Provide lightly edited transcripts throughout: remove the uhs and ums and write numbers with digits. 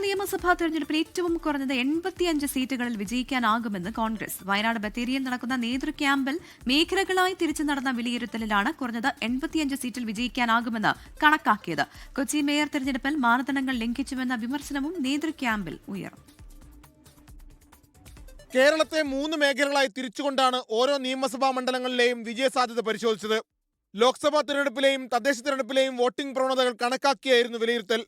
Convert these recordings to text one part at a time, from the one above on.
നിയമസഭാ തെരഞ്ഞെടുപ്പിൽ ഏറ്റവും കുറഞ്ഞത് 85 സീറ്റുകളിൽ വിജയിക്കാനാകുമെന്ന് കോൺഗ്രസ്. വയനാട് ബത്തേരിയിൽ നടക്കുന്ന നേതൃ ക്യാമ്പിൽ മേഖലകളായി തിരിച്ചു നടന്ന വിലയിരുത്തലിലാണ് കുറഞ്ഞത് 85 സീറ്റിൽ വിജയിക്കാനാകുമെന്ന് കണക്കാക്കിയത്. കൊച്ചി മേയർ തെരഞ്ഞെടുപ്പിൽ മാനദണ്ഡങ്ങൾ ലംഘിച്ചുവെന്ന വിമർശനവും നേതൃ ക്യാമ്പിൽ ഉയർന്നു. കേരളത്തെ 3 മേഖലകളായി തിരിച്ചുകൊണ്ടാണ് ഓരോ നിയമസഭാ മണ്ഡലങ്ങളിലെയും വിജയസാധ്യത പരിശോധിച്ചത്. ലോക്സഭാ തെരഞ്ഞെടുപ്പിലെയും തദ്ദേശ തെരഞ്ഞെടുപ്പിലെയും വോട്ടിംഗ് പ്രവണതകൾ കണക്കാക്കിയായിരുന്നു വിലയിരുത്തൽ.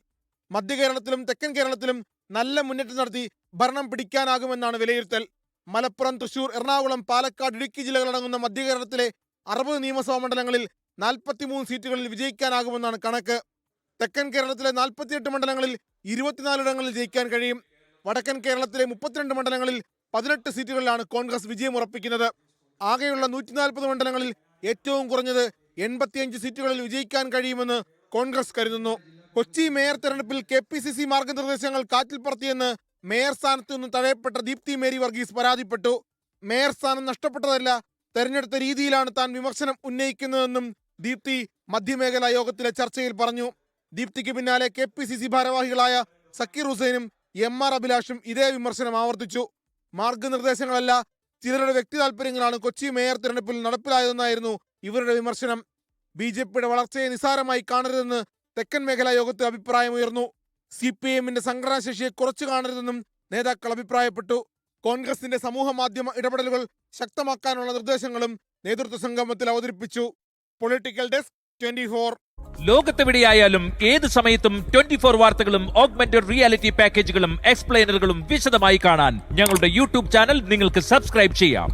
മധ്യ കേരളത്തിലും തെക്കൻ കേരളത്തിലും നല്ല മുന്നേറ്റം നടത്തി ഭരണം പിടിക്കാനാകുമെന്നാണ് വിലയിരുത്തൽ. മലപ്പുറം, തൃശൂർ, എറണാകുളം, പാലക്കാട്, ഇടുക്കി ജില്ലകളടങ്ങുന്ന മധ്യ കേരളത്തിലെ 60 നിയമസഭാ മണ്ഡലങ്ങളിൽ 43 സീറ്റുകളിൽ വിജയിക്കാനാകുമെന്നാണ് കണക്ക്. തെക്കൻ കേരളത്തിലെ 48 മണ്ഡലങ്ങളിൽ 24 ഇടങ്ങളിൽ ജയിക്കാൻ കഴിയും. വടക്കൻ കേരളത്തിലെ 32 മണ്ഡലങ്ങളിൽ 18 സീറ്റുകളിലാണ് കോൺഗ്രസ് വിജയം ഉറപ്പിക്കുന്നത്. ആകെയുള്ള 140 മണ്ഡലങ്ങളിൽ ഏറ്റവും കുറഞ്ഞത് 85 സീറ്റുകളിൽ വിജയിക്കാൻ കഴിയുമെന്ന് കോൺഗ്രസ് കരുതുന്നു. കൊച്ചി മേയർ തെരഞ്ഞെടുപ്പിൽ KPCC മാർഗനിർദ്ദേശങ്ങൾ കാറ്റിൽ പറത്തിയെന്ന് മേയർ സ്ഥാനത്ത് നിന്ന് തഴയപ്പെട്ട ദീപ്തി മേരി വർഗീസ് പരാതിപ്പെട്ടു. മേയർ സ്ഥാനം നഷ്ടപ്പെട്ടതല്ല, തെരഞ്ഞെടുത്ത രീതിയിലാണ് താൻ വിമർശനം ഉന്നയിക്കുന്നതെന്നും ദീപ്തി മധ്യമേഖലാ യോഗത്തിലെ ചർച്ചയിൽ പറഞ്ഞു. ദീപ്തിക്ക് പിന്നാലെ KPCC ഭാരവാഹികളായ സക്കീർ ഹുസൈനും MR അഭിലാഷും ഇതേ വിമർശനം ആവർത്തിച്ചു. മാർഗനിർദ്ദേശങ്ങളല്ല, ചിലരുടെ വ്യക്തി താല്പര്യങ്ങളാണ് കൊച്ചി മേയർ തെരഞ്ഞെടുപ്പിൽ നടപ്പിലായതെന്നായിരുന്നു ഇവരുടെ വിമർശനം. BJPയുടെ വളർച്ചയെ നിസാരമായി കാണരുതെന്ന് തെക്കൻ മേഖലാ യോഗത്തിൽ അഭിപ്രായമുയർന്നു. CPIMന്റെ സംഘടനാശേഷിയെ കുറച്ചു കാണരുതെന്നും നേതാക്കൾ അഭിപ്രായപ്പെട്ടു. കോൺഗ്രസിന്റെ സമൂഹ മാധ്യമ ഇടപെടലുകൾ ശക്തമാക്കാനുള്ള നിർദ്ദേശങ്ങളും നേതൃത്വ സംഗമത്തിൽ അവതരിപ്പിച്ചു. Political desk 24. ലോകത്തെവിടെയായാലും ഏത് സമയത്തും 24 വാർത്തകളും ഓഗ്മെന്റഡ് റിയാലിറ്റി പാക്കേജുകളും എക്സ്പ്ലെയിനറുകളും വിശദമായി കാണാൻ ഞങ്ങളുടെ യൂട്യൂബ് ചാനൽ നിങ്ങൾക്ക് സബ്സ്ക്രൈബ് ചെയ്യാം.